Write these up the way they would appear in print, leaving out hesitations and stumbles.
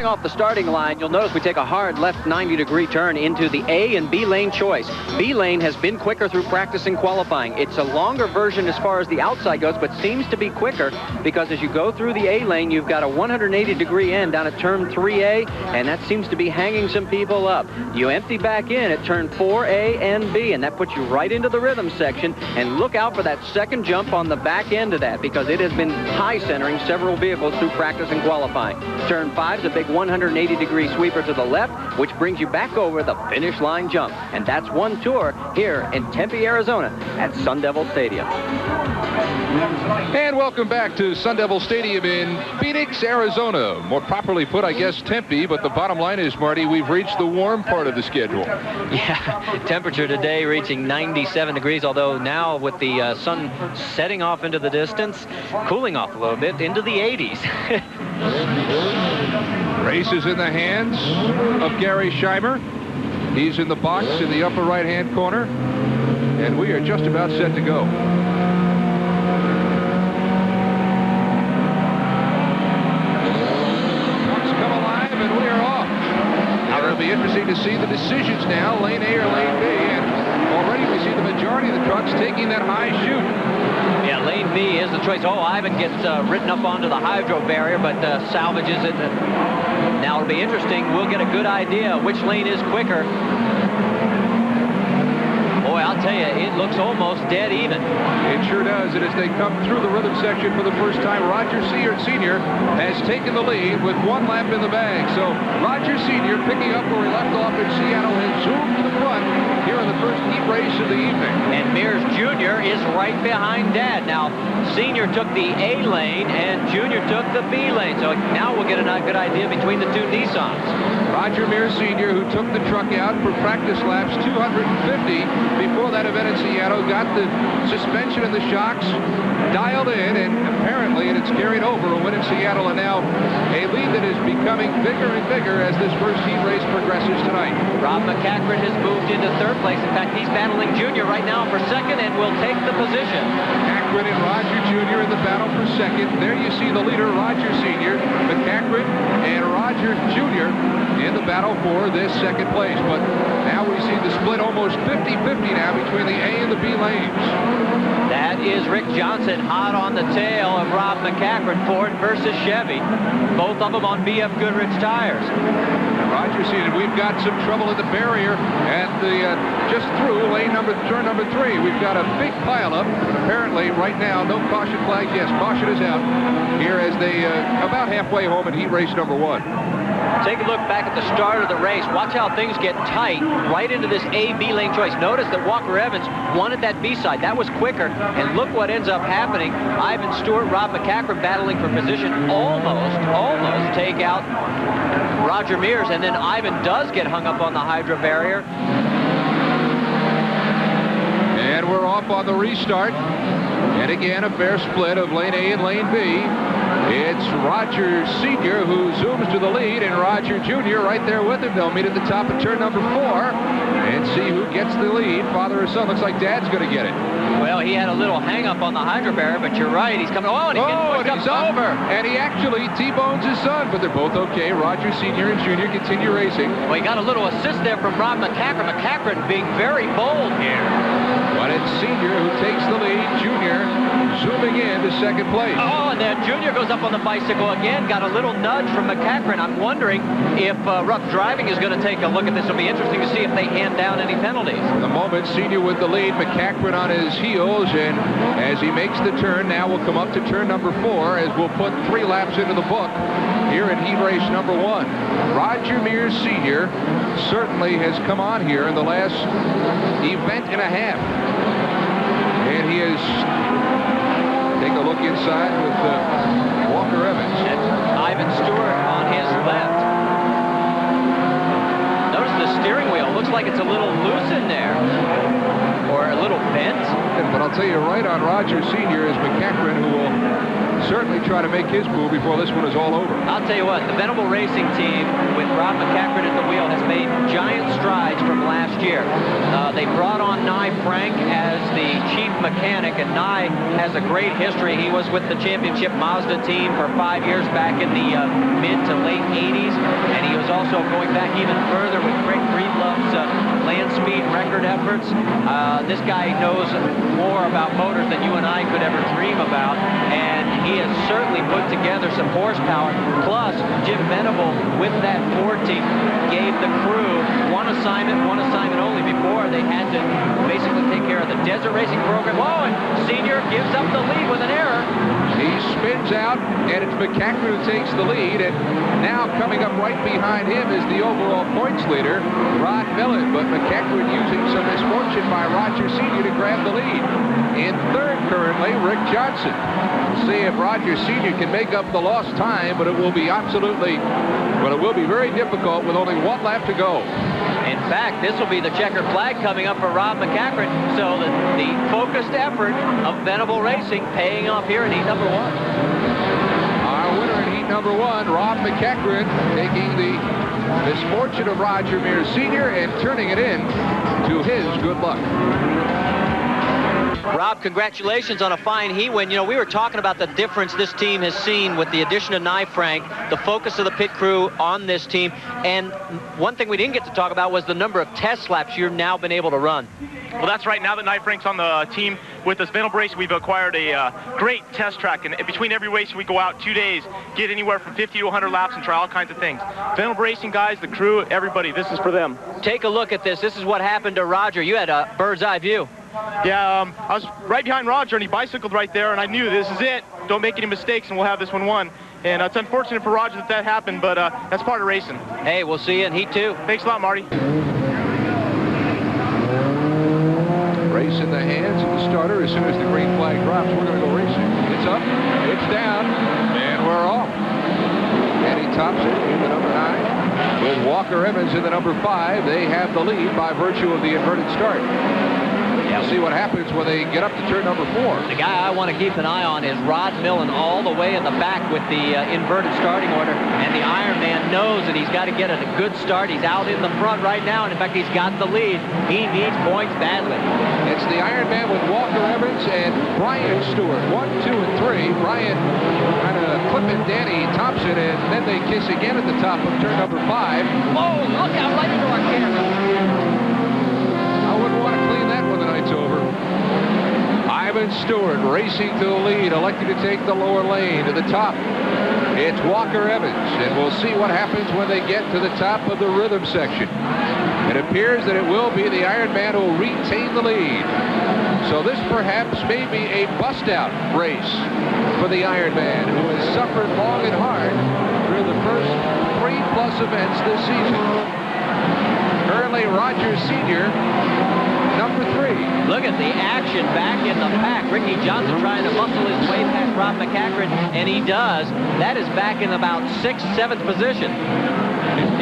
Off the starting line, you'll notice we take a hard left 90-degree turn into the A and B lane choice. B lane has been quicker through practice and qualifying. It's a longer version as far as the outside goes, but seems to be quicker because as you go through the A lane, you've got a 180-degree end down at turn 3A, and that seems to be hanging some people up. You empty back in at turn 4A and B, and that puts you right into the rhythm section. And look out for that second jump on the back end of that because it has been high centering several vehicles through practice and qualifying. Turn 5 is a big 180-degree sweeper to the left, which brings you back over the finish line jump. And that's one tour here in Tempe, Arizona at Sun Devil Stadium. And welcome back to Sun Devil Stadium in Phoenix, Arizona. More properly put, I guess, Tempe, but the bottom line is, Marty, we've reached the warm part of the schedule. Yeah, temperature today reaching 97 degrees, although now with the sun setting off into the distance, cooling off a little bit into the 80s. Race is in the hands of Gary Scheimer. He's in the box in the upper right-hand corner, and we are just about set to go. Trucks come alive, and we are off. And it'll be interesting to see the decisions now, lane A or lane B, and already we see the majority of the trucks taking that high chute. Yeah, lane B is the choice. Oh, Ivan gets written up onto the hydro barrier, but salvages it. Now it'll be interesting. We'll get a good idea which lane is quicker. Boy, I'll tell you, it looks almost dead even. It sure does. And as they come through the rhythm section for the first time, Roger Senior has taken the lead with one lap in the bag. So Roger Senior, picking up where he left off in Seattle, has zoomed to the front here in the first heat race of the evening. And Mears Jr. is right behind Dad. Now, Senior took the A lane and Junior took the B lane. So now we'll get a good idea between the two Nissans. Roger Mears Sr., who took the truck out for practice laps 250 before that event in Seattle, got the suspension and the shocks dialed in, and apparently it's carried over a win in Seattle, and now a lead that is becoming bigger and bigger as this first heat race progresses tonight. Rob McCachran has moved into third place. In fact, he's battling Junior right now for second and will take the position. McCachran and Roger Jr. in the battle for second. There you see the leader, Roger Sr., McCachran and Roger Jr. in the battle for this second place. But now we see the split almost 50-50 now between the A and the B lanes. That is Rick Johnson hot on the tail of Rob McCachran, Ford versus Chevy. Both of them on BF Goodrich tires. Roger Sr., we've got some trouble at the barrier at the just through turn number 3. We've got a big pileup. Apparently, right now, no caution flags. Yes, caution is out here as they about halfway home in heat race number 1. Take a look back at the start of the race. Watch how things get tight right into this A-B lane choice. Notice that Walker Evans wanted that B side. That was quicker. And look what ends up happening. Ivan Stewart, Rob McCachran battling for position. Almost take out Roger Mears. And then Ivan does get hung up on the hydro barrier. And we're off on the restart. And again, a fair split of lane A and lane B. It's Roger Sr. who zooms to the lead, and Roger Jr. right there with him. They'll meet at the top of turn number 4 and see who gets the lead. Father or son. Looks like Dad's going to get it. Well, he had a little hang-up on the hydro barrier, but you're right. He's coming. Oh, and he's getting pushed up over. And he actually T-bones his son, but they're both okay. Roger Sr. and Jr. continue racing. Well, he got a little assist there from Rob McCachran. McCachran being very bold here. But it's Sr. who takes the lead. Jr. zooming in to second place. Oh, and then Jr. goes up on the bicycle again. Got a little nudge from McCachran. I'm wondering if rough driving is going to take a look at this. It'll be interesting to see if they hand down any penalties. For the moment, Sr. with the lead. McCachran on his heels, and as he makes the turn, now we'll come up to turn number 4 as we'll put 3 laps into the book here in heat race number 1. Roger Mears Sr. certainly has come on here in the last event and a half. And he is, take a look inside with Walker Evans. And Ivan Stewart on his left. Notice the steering wheel. Looks like it's a little loose in there. Or a little bent. But I'll tell you right on Roger Sr. is McCachran, who will certainly try to make his move before this one is all over. I'll tell you what, the Venable Racing team with Rob McCachran at the wheel has made giant strides from last year. They brought on Nye Frank as the chief mechanic, and Nye has a great history. He was with the championship Mazda team for 5 years back in the mid to late 80s. going back even further with Craig Breedlove's land speed record efforts. This guy knows more about motors than you and I could ever dream about, and he has certainly put together some horsepower. Plus, Jim Venable, with that Ford team, gave the crew one assignment only. Before they had to basically take care of the desert racing program. Whoa, and Senior gives up the lead with an error. He spins out, and it's McCackman who takes the lead, and now coming up right behind him is the overall points leader, Rod Millen, but McCackman using some misfortune by Roger Sr. to grab the lead. In third currently, Rick Johnson. We'll see if Roger Sr. can make up the lost time, but it will be very difficult with only one lap to go. In fact, this will be the checkered flag coming up for Rob McCackman. So the focused effort of Venable Racing paying off here in heat number 1. Our winner in heat number 1, Rob McCackman, taking the misfortune of Roger Mears Sr. and turning it in to his good luck. Rob, congratulations on a fine heat win. You know, we were talking about the difference this team has seen with the addition of Nye Frank, the focus of the pit crew on this team, and one thing we didn't get to talk about was the number of test laps you've now been able to run. Well, that's right. Now that Nye Frank's on the team with us, Venable Racing, we've acquired a great test track, and between every race we go out 2 days, get anywhere from 50 to 100 laps and try all kinds of things. Venable Racing guys, the crew, everybody, this is for them. Take a look at this. This is what happened to Roger. You had a bird's eye view. Yeah, I was right behind Roger, and he bicycled right there, and I knew this is it. Don't make any mistakes, and we'll have this one won. And it's unfortunate for Roger that happened, but that's part of racing. Hey, we'll see you in heat 2. Thanks a lot, Marty. Race in the hands of the starter. As soon as the green flag drops, we're going to go racing. It's up, it's down, and we're off. Danny Thompson in the number 9 with Walker Evans in the number 5. They have the lead by virtue of the inverted start. We'll see what happens when they get up to turn number 4. The guy I want to keep an eye on is Rod Millen, all the way in the back with the inverted starting order. And the Ironman knows that he's got to get a good start. He's out in the front right now, and in fact, he's got the lead. He needs points badly. It's the Ironman with Walker Evans and Brian Stewart. 1, 2, and 3. Brian kind of clipping Danny Thompson, and then they kiss again at the top of turn number 5. Oh, look out right into our camera. I wouldn't want to clean that when the night's over. Ivan Stewart racing to the lead, elected to take the lower lane to the top. It's Walker Evans, and we'll see what happens when they get to the top of the rhythm section. It appears that it will be the Ironman who will retain the lead. So this perhaps may be a bust-out race for the Ironman, who has suffered long and hard through the first 3+ events this season. Currently, Roger Sr., number 3. Look at the action back in the pack. Ricky Johnson trying to muscle his way past Rob McCackman, and he does. That is back in about 6th, 7th position.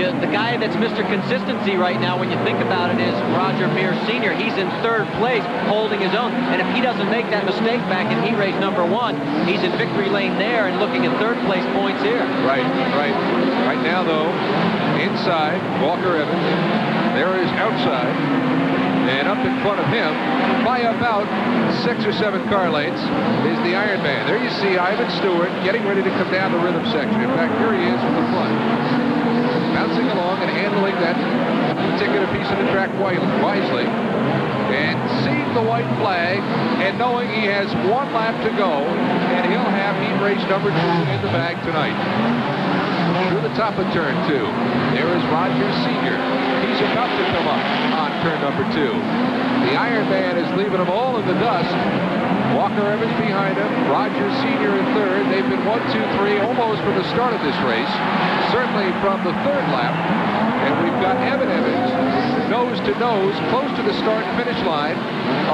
The guy that's Mr. Consistency right now, when you think about it, is Roger Mears Sr. He's in 3rd place, holding his own. And if he doesn't make that mistake back in heat race number 1, he's in victory lane there and looking at 3rd place points here. Right. Right now, though, inside, Walker Evans. There is outside. And up in front of him, by about 6 or 7 car lengths, is the Ironman. There you see Ivan Stewart getting ready to come down the rhythm section. In fact, here he is from the front, bouncing along and handling that particular piece of the track wisely. And seeing the white flag and knowing he has 1 lap to go, and he'll have heat race number 2 in the bag tonight. Through the top of turn 2, there is Roger Sr. He's about to come up on turn number 2. The Ironman is leaving them all in the dust. Walker Evans behind him, Roger Sr. in 3rd. They've been 1, 2, 3 almost from the start of this race, certainly from the 3rd lap. And we've got Evan Evans nose to nose, close to the start and finish line,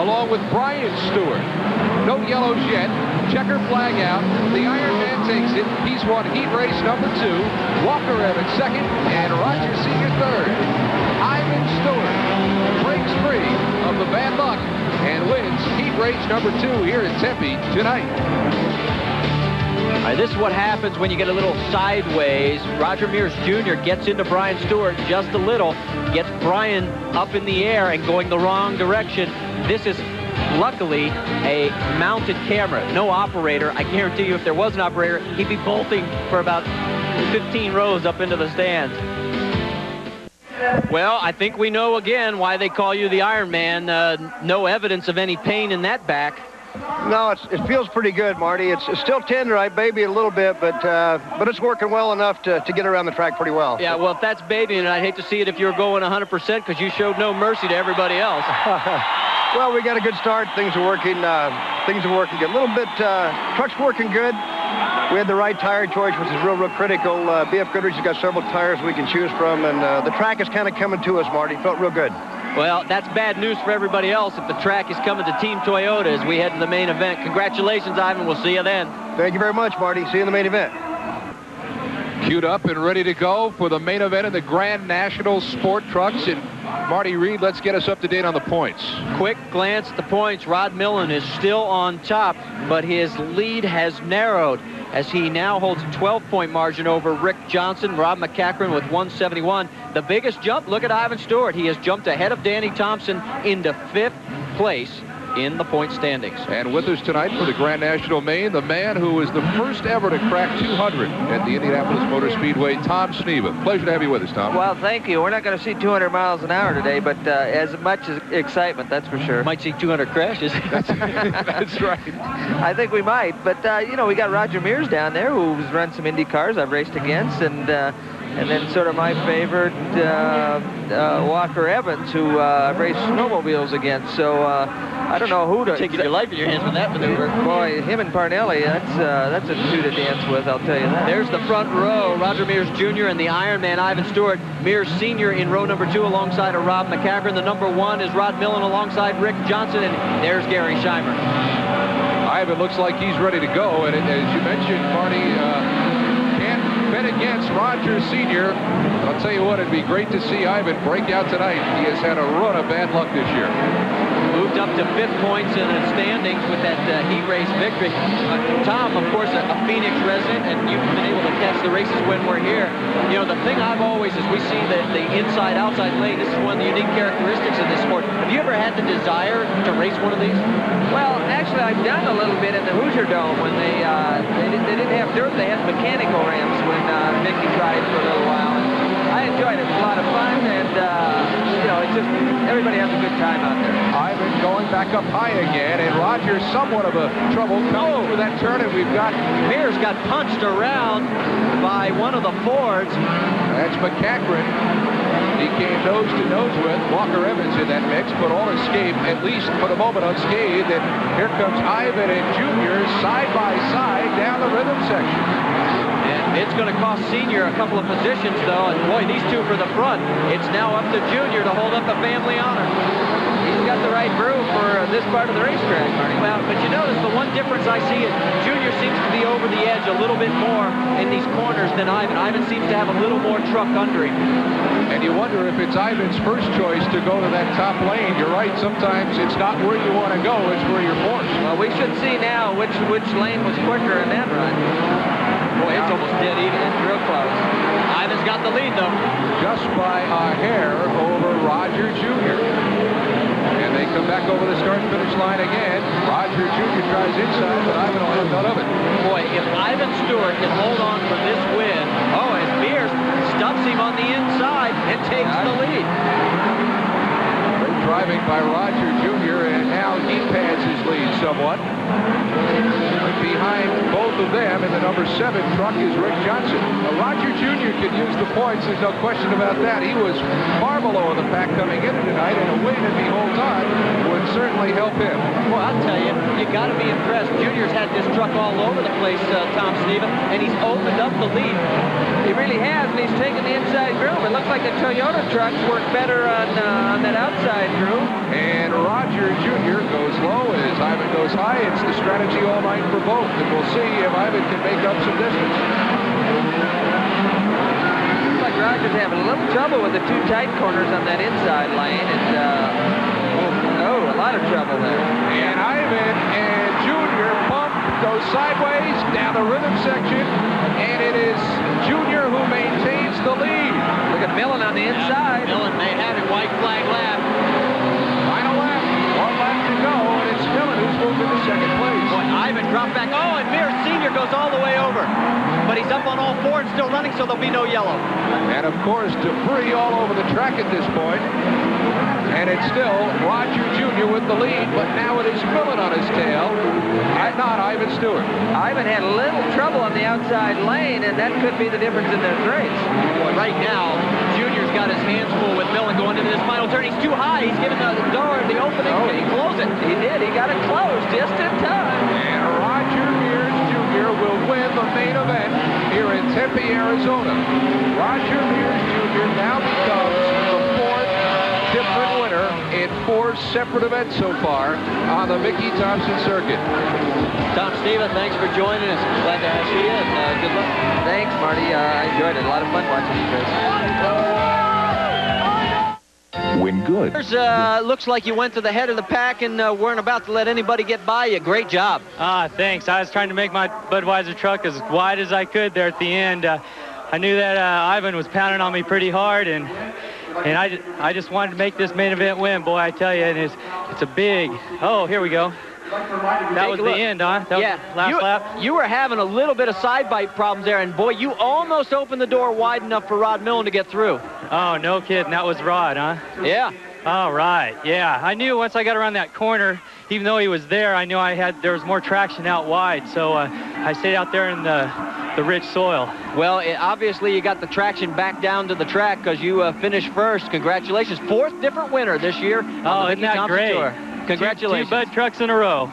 along with Brian Stewart. No yellows yet. Checker flag out. The Ironman takes it. He's won heat race number 2. Walker Evans 2nd, and Roger Sr. 3rd. Ivan Stewart breaks free of the bad luck and wins heat race number 2 here in Tempe tonight. All right, this is what happens when you get a little sideways. Roger Mears Jr. gets into Brian Stewart just a little, gets Brian up in the air and going the wrong direction. This is luckily a mounted camera, no operator. I guarantee you if there was an operator, he'd be bolting for about 15 rows up into the stands. Well, I think we know again why they call you the Iron Man. No evidence of any pain in that back. No, it feels pretty good, Marty. It's still tender. I baby it a little bit, but it's working well enough to get around the track pretty well. Yeah, well, if that's babying, I'd hate to see it if you were going 100% because you showed no mercy to everybody else. Well, we got a good start. Things are working good. A little bit, truck's working good. We had the right tire choice, which is real critical. BF Goodrich has got several tires we can choose from, and the track is kind of coming to us, Marty. Felt real good. Well, that's bad news for everybody else if the track is coming to Team Toyota as we head to the main event. Congratulations, Ivan. We'll see you then. Thank you very much, Marty. See you in the main event. Queued up and ready to go for the main event of the Grand National Sport Trucks. And Marty Reed, let's get us up to date on the points. Quick glance at the points. Rod Millen is still on top, but his lead has narrowed as he now holds a 12-point margin over Rick Johnson. Rob McCachran with 171. The biggest jump, look at Ivan Stewart. He has jumped ahead of Danny Thompson into 5th place in the point standings. And with us tonight for the Grand National Main, the man who was the first ever to crack 200 at the Indianapolis Motor Speedway, Tom Sneva. Pleasure to have you with us, Tom. Well, thank you. We're not going to see 200 miles an hour today, but as much as excitement, that's for sure. Might see 200 crashes. That's right. I think we might, but you know, we got Roger Mears down there who's run some Indy cars I've raced against, and then sort of my favorite, Walker Evans, who I've raced snowmobiles against. So I don't know who to... Taking your life in your hands with that maneuver. Boy, him and Parnelli, that's a two to dance with, I'll tell you that. There's the front row, Roger Mears Jr. and the Iron Man, Ivan Stewart. Mears Sr. in row number 2 alongside of Rob McCachran. The number 1 is Rod Millen alongside Rick Johnson, and there's Gary Scheimer. Ivan looks like he's ready to go, and as you mentioned, Marty, can't bet against Roger Sr. I'll tell you what, it'd be great to see Ivan break out tonight. He has had a run of bad luck this year. Moved up to 5th points in the standings with that heat race victory. Tom, of course, a Pheonix resident, and you've been able to catch the races when we're here. You know, the thing I've always, as we see the inside-outside lane, this is one of the unique characteristics of this sport. Have you ever had the desire to race one of these? Well, actually, I've done a little bit in the Hoosier Dome when they didn't have dirt. They had mechanical ramps when Mickey tried for a little while. I enjoyed it. It was a lot of fun, and you know, it's just everybody has a good time out there. Ivan going back up high again, and Roger's somewhat of a trouble coming through that turn, and we've got... Mears got punched around by one of the Fords. That's McCachran. He came nose to nose with Walker Evans in that mix, but all escaped, at least for the moment, unscathed. And here comes Ivan and Junior side by side down the rhythm section. And it's going to cost Senior a couple of positions, though. And boy, these two for the front. It's now up to Junior to hold up the family honor. He's got the right groove for this part of the racetrack, Marty. Well, but you notice the one difference I see is Junior seems to be over the edge a little bit more in these corners than Ivan. Ivan seems to have a little more truck under him. And you wonder if it's Ivan's first choice to go to that top lane. You're right, sometimes it's not where you want to go, it's where you're forced. Well, we should see now which lane was quicker in that run. Boy, it's almost dead even. It's real close. Ivan's got the lead, though. Just by a hair over Roger Jr. And they come back over the start-finish line again. Roger Jr. tries inside, but Ivan will have none of it. Boy, if Ivan Stewart can hold on for this win, and Mears stuffs him on the inside and takes the lead. Great driving by Roger Jr., and now he pads his lead somewhat. But behind both of them in the number 7 truck is Rick Johnson. Roger Jr. could use the points, there's no question about that. He was far below the pack coming in tonight, and a win at the whole time would certainly help him. Well, I'll tell you, you got to be impressed. Junior's had this truck all over the place, Tom Sneva, and he's opened up the lead. He really has, and he's taken the inside groove. It looks like the Toyota trucks work better on that outside groove. And Roger Jr. goes low as Ivan goes high. It's the strategy all night for both, and we'll see if Ivan can make up some distance. Looks like Roger's having a little trouble with the two tight corners on that inside lane, and a lot of trouble there. And Ivan and Junior goes sideways down the rhythm section, and it is Junior who maintains the lead. Look at Millen on the inside. Millen may have it. White flag lap. Final lap. 1 lap to go, and it's Millen who's moved into second place. Boy, Ivan dropped back. Oh, and Mears Sr. goes all the way over. But he's up on all four and still running, so there'll be no yellow. And, of course, debris all over the track at this point. And it's still Roger Jr. with the lead, but now it is Millen on his tail, and not Ivan Stewart. Ivan had a little trouble on the outside lane, and that could be the difference in this race. Right now, Junior's got his hands full with Millen going into this final turn. He's too high. He's given the door the opening. Oh, Can he close it? He did. He got it closed just in time. And Roger Mears Jr. will win the main event here in Tempe, Arizona. Roger Mears Jr. now becomes the fourth different winner in 4 separate events so far on the Mickey Thompson circuit. Tom Steva, thanks for joining us. Glad to see you, and good luck. Thanks, Marty. I enjoyed it. A lot of fun watching these races. Win good. Looks like you went to the head of the pack and weren't about to let anybody get by you. Great job. Thanks. I was trying to make my Budweiser truck as wide as I could there at the end. I knew that Ivan was pounding on me pretty hard, and I just wanted to make this main event win. Boy, I tell you, and it's a big. Oh, here we go. That was the end, huh? That was the last lap. You were having a little bit of side bite problems there, and boy, you almost opened the door wide enough for Rod Millen to get through. Oh, no kidding. That was Rod, huh? Yeah. All right. Yeah, I knew once I got around that corner, even though he was there, I knew there was more traction out wide. So I stayed out there in the rich soil. Well, obviously you got the traction back down to the track because you finished first. Congratulations. 4th different winner this year on the isn't Mickey that Thompson great? Tour. Congratulations. 2 Bud trucks in a row.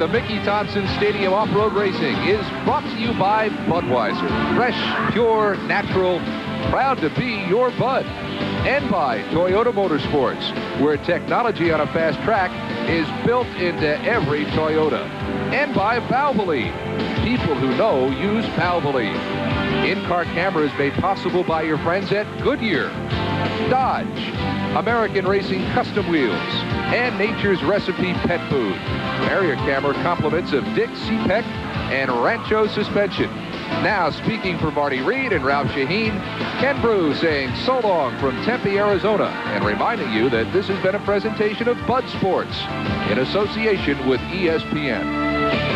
The Mickey Thompson Stadium Off-Road Racing is brought to you by Budweiser. Fresh, pure, natural, proud to be your Bud. And by Toyota Motorsports, where technology on a fast track is built into every Toyota. And by Valvoline. People who know use Valvoline. In-car cameras made possible by your friends at Goodyear, Dodge, American Racing Custom Wheels, and Nature's Recipe Pet Food. Barrier camera compliments of Dick CPEC and Rancho Suspension. Now speaking for Marty Reed and Ralph Shaheen, Ken Brew saying so long from Tempe, Arizona, and reminding you that this has been a presentation of Bud Sports in association with ESPN.